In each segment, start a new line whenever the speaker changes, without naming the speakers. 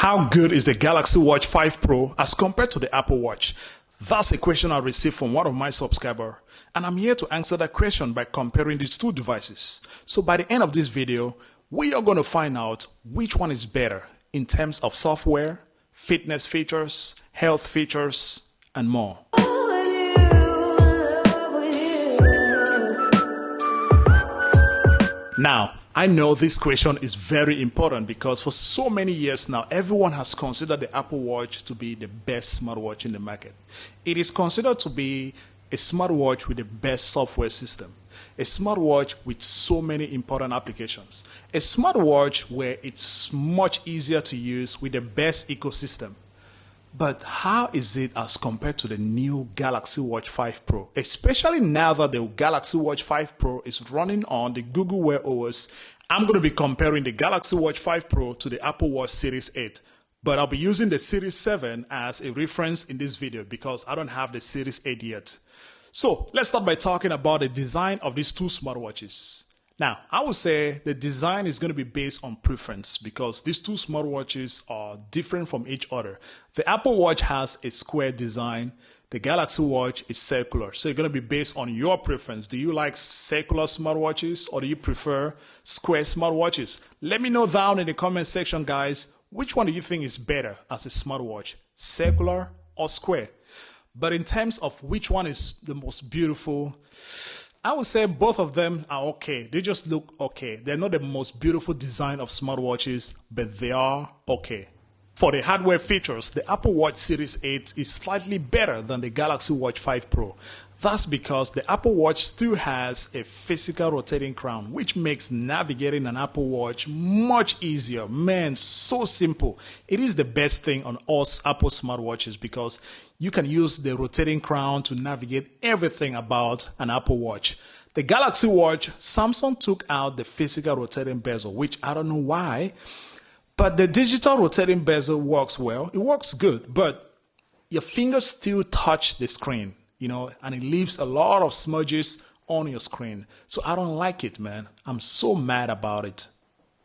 How good is the Galaxy Watch 5 Pro as compared to the Apple Watch? That's a question I received from one of my subscribers, and I'm here to answer that question by comparing these two devices. So by the end of this video, we are going to find out which one is better in terms of software, fitness features, health features, and more. Now, I know this question is very important because for so many years now, everyone has considered the Apple Watch to be the best smartwatch in the market. It is considered to be a smartwatch with the best software system, a smartwatch with so many important applications, a smartwatch where it's much easier to use with the best ecosystem. But how is it as compared to the new Galaxy Watch 5 Pro? Especially now that the Galaxy Watch 5 Pro is running on the Google Wear OS, I'm going to be comparing the Galaxy Watch 5 Pro to the Apple Watch Series 8. But I'll be using the Series 7 as a reference in this video because I don't have the Series 8 yet. So let's start by talking about the design of these two smartwatches. Now, I would say the design is going to be based on preference because these two smartwatches are different from each other. The Apple Watch has a square design. The Galaxy Watch is circular. So it's going to be based on your preference. Do you like circular smartwatches or do you prefer square smartwatches? Let me know down in the comment section, guys. Which one do you think is better as a smartwatch, circular or square? But in terms of which one is the most beautiful, I would say both of them are okay. They just look okay. They're not the most beautiful design of smartwatches, but they are okay. For the hardware features, the Apple Watch Series 8 is slightly better than the Galaxy Watch 5 Pro. That's because the Apple Watch still has a physical rotating crown, which makes navigating an Apple Watch much easier. Man, so simple. It is the best thing on all Apple smartwatches because you can use the rotating crown to navigate everything about an Apple Watch. The Galaxy Watch, Samsung took out the physical rotating bezel, which I don't know why, but the digital rotating bezel works well. It works good, but your fingers still touch the screen, and it leaves a lot of smudges on your screen. So I don't like it, man. I'm so mad about it.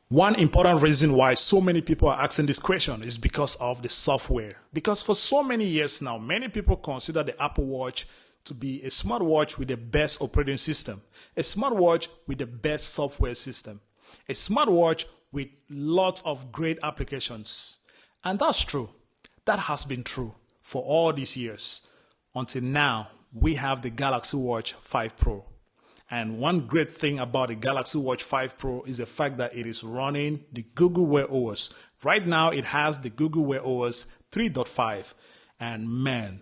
One important reason why so many people are asking this question is because of the software. Because for so many years now, many people consider the Apple Watch to be a smartwatch with the best operating system, a smartwatch with the best software system, a smartwatch with lots of great applications. And that's true. That has been true for all these years. Until now, we have the Galaxy Watch 5 Pro. And one great thing about the Galaxy Watch 5 Pro is the fact that it is running the Google Wear OS. Right now, it has the Google Wear OS 3.5. And man,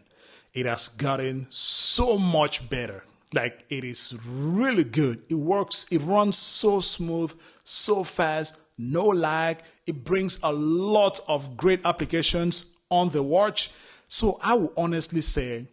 it has gotten so much better. Like, it is really good. It works, it runs so smooth, so fast, no lag. It brings a lot of great applications on the watch. So I will honestly say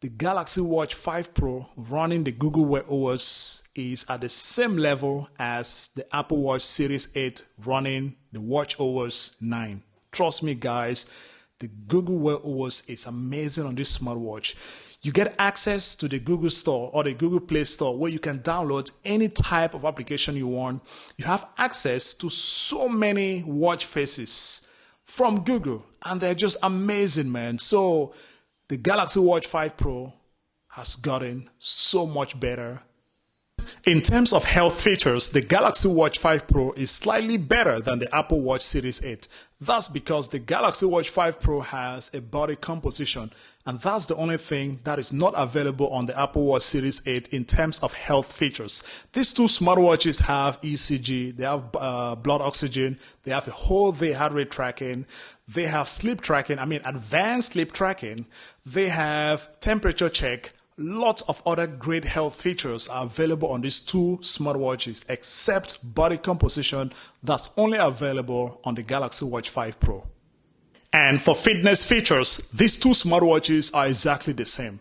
the Galaxy Watch 5 Pro running the Google Wear OS is at the same level as the Apple Watch Series 8 running the Watch OS 9. Trust me, guys, the Google Wear OS is amazing on this smartwatch. You get access to the Google Store or the Google Play Store where you can download any type of application you want. You have access to so many watch faces from Google, and they're just amazing, man. So the Galaxy Watch 5 Pro has gotten so much better. In terms of health features, the Galaxy Watch 5 Pro is slightly better than the Apple Watch Series 8. That's because the Galaxy Watch 5 Pro has a body composition, and that's the only thing that is not available on the Apple Watch Series 8 in terms of health features. These two smartwatches have ECG, they have blood oxygen, they have a whole day heart rate tracking, they have sleep tracking, advanced sleep tracking, they have temperature check. Lots of other great health features are available on these two smartwatches, except body composition that's only available on the Galaxy Watch 5 Pro. And for fitness features, these two smartwatches are exactly the same.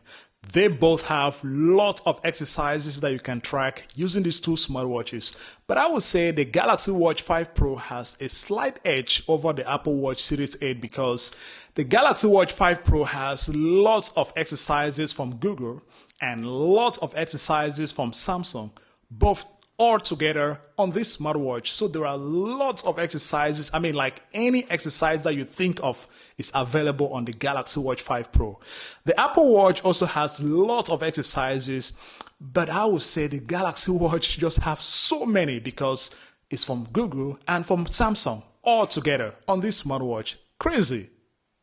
They both have lots of exercises that you can track using these two smartwatches. But I would say the Galaxy Watch 5 Pro has a slight edge over the Apple Watch Series 8 because the Galaxy Watch 5 Pro has lots of exercises from Google and lots of exercises from Samsung, both all together on this smartwatch. So there are lots of exercises. I mean, like any exercise that you think of is available on the Galaxy Watch 5 Pro. The Apple Watch also has lots of exercises, but I would say the Galaxy Watch just have so many because it's from Google and from Samsung all together on this smartwatch. Crazy.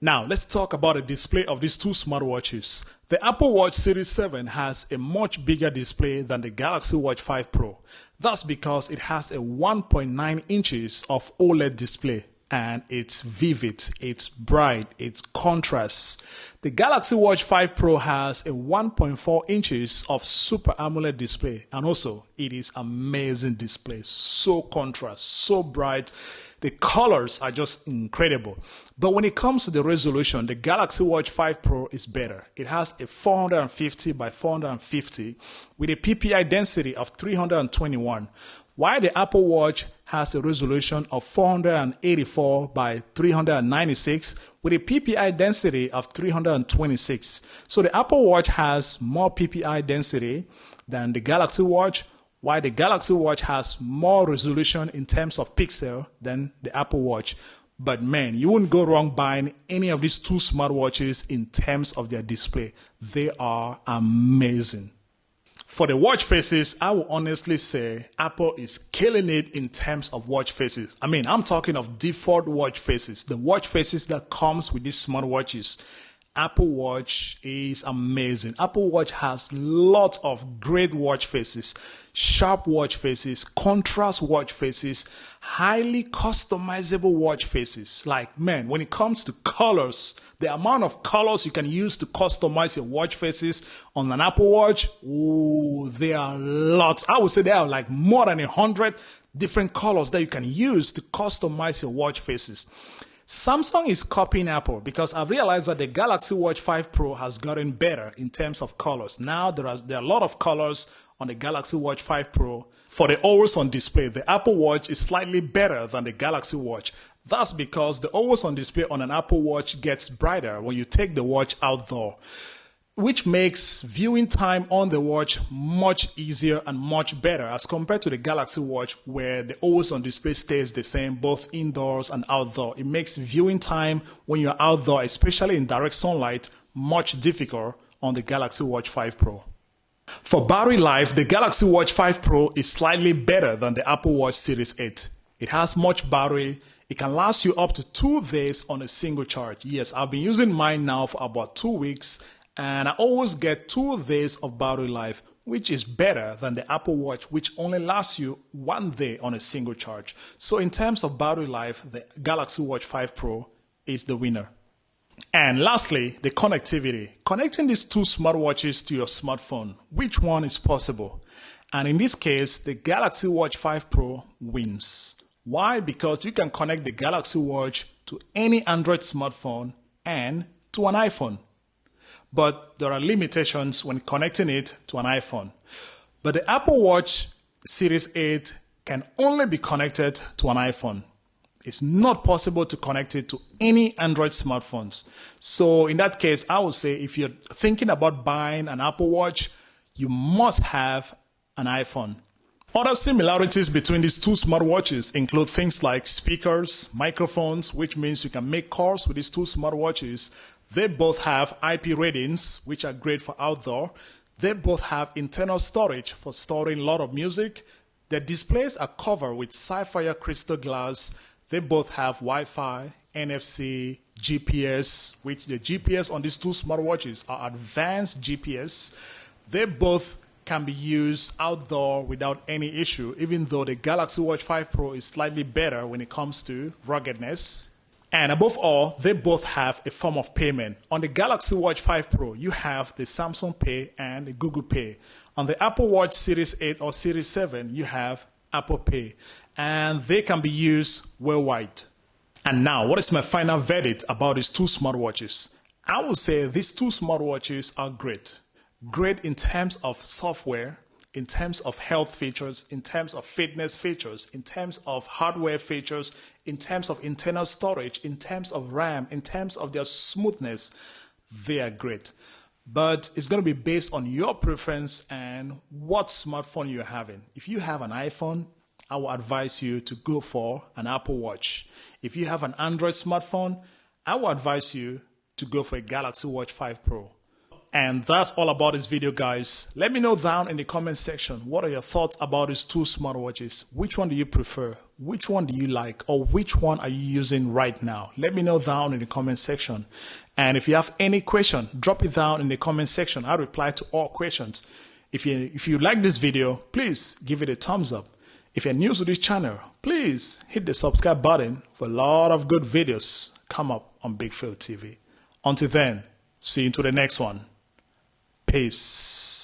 Now, let's talk about the display of these two smartwatches. The Apple Watch Series 7 has a much bigger display than the Galaxy Watch 5 Pro. That's because it has a 1.9 inches of OLED display and it's vivid, it's bright, it's contrast. The Galaxy Watch 5 Pro has a 1.4 inches of Super AMOLED display, and also it is amazing display, so contrast, so bright. The colors are just incredible. But when it comes to the resolution, the Galaxy Watch 5 Pro is better. It has a 450 by 450 with a PPI density of 321, while the Apple Watch has a resolution of 484 by 396 with a PPI density of 326. So the Apple Watch has more PPI density than the Galaxy Watch, while the Galaxy Watch has more resolution in terms of pixel than the Apple Watch. But man, you wouldn't go wrong buying any of these two smartwatches in terms of their display. They are amazing. For the watch faces, I will honestly say Apple is killing it in terms of watch faces. I mean, I'm talking of default watch faces, the watch faces that comes with these smartwatches. Apple Watch is amazing. Apple Watch has lots of great watch faces, sharp watch faces, contrast watch faces, highly customizable watch faces. Like, man, when it comes to colors, the amount of colors you can use to customize your watch faces on an Apple Watch, ooh, there are lots. I would say there are like more than 100 different colors that you can use to customize your watch faces. Samsung is copying Apple because I've realized that the Galaxy Watch 5 Pro has gotten better in terms of colors. Now there are a lot of colors on the Galaxy Watch 5 Pro. For the always-on display, the Apple Watch is slightly better than the Galaxy Watch. That's because the always-on display on an Apple Watch gets brighter when you take the watch outdoor, which makes viewing time on the watch much easier and much better as compared to the Galaxy Watch, where the always-on display stays the same both indoors and outdoor. It makes viewing time when you're outdoor, especially in direct sunlight, much difficult on the Galaxy Watch 5 Pro. For battery life, the Galaxy Watch 5 Pro is slightly better than the Apple Watch Series 8. It has much battery. It can last you up to 2 days on a single charge. Yes, I've been using mine now for about 2 weeks, and I always get 2 days of battery life, which is better than the Apple Watch, which only lasts you 1 day on a single charge. So in terms of battery life, the Galaxy Watch 5 Pro is the winner. And lastly, the connectivity. Connecting these two smartwatches to your smartphone, which one is possible? And in this case, the Galaxy Watch 5 Pro wins. Why? Because you can connect the Galaxy Watch to any Android smartphone and to an iPhone. But there are limitations when connecting it to an iPhone. But the Apple Watch Series 8 can only be connected to an iPhone. It's not possible to connect it to any Android smartphones. So in that case, I would say if you're thinking about buying an Apple Watch, you must have an iPhone. Other similarities between these two smartwatches include things like speakers, microphones, which means you can make calls with these two smartwatches. They both have IP ratings, which are great for outdoor. They both have internal storage for storing a lot of music. Their displays are covered with sapphire crystal glass. They both have Wi-Fi, NFC, GPS, which the GPS on these two smartwatches are advanced GPS. They both can be used outdoor without any issue, even though the Galaxy Watch 5 Pro is slightly better when it comes to ruggedness. And above all, they both have a form of payment. On the Galaxy Watch 5 Pro, you have the Samsung Pay and the Google Pay. On the Apple Watch Series 8 or Series 7, you have Apple Pay. And they can be used worldwide. And now, what is my final verdict about these two smartwatches? I would say these two smartwatches are great. Great in terms of software, in terms of health features, in terms of fitness features, in terms of hardware features, in terms of internal storage, in terms of RAM, in terms of their smoothness. They are great. but it's going to be based on your preference and what smartphone you're having. If you have an iPhone, I will advise you to go for an Apple Watch. If you have an Android smartphone, I will advise you to go for a Galaxy Watch 5 Pro. And that's all about this video, guys. Let me know down in the comment section, what are your thoughts about these two smartwatches? Which one do you prefer? Which one do you like? Or which one are you using right now? Let me know down in the comment section. And if you have any question, drop it down in the comment section. I'll reply to all questions. If you like this video, please give it a thumbs up. If you're new to this channel, please hit the subscribe button for a lot of good videos come up on Big Phil TV. Until then, see you into the next one. Peace.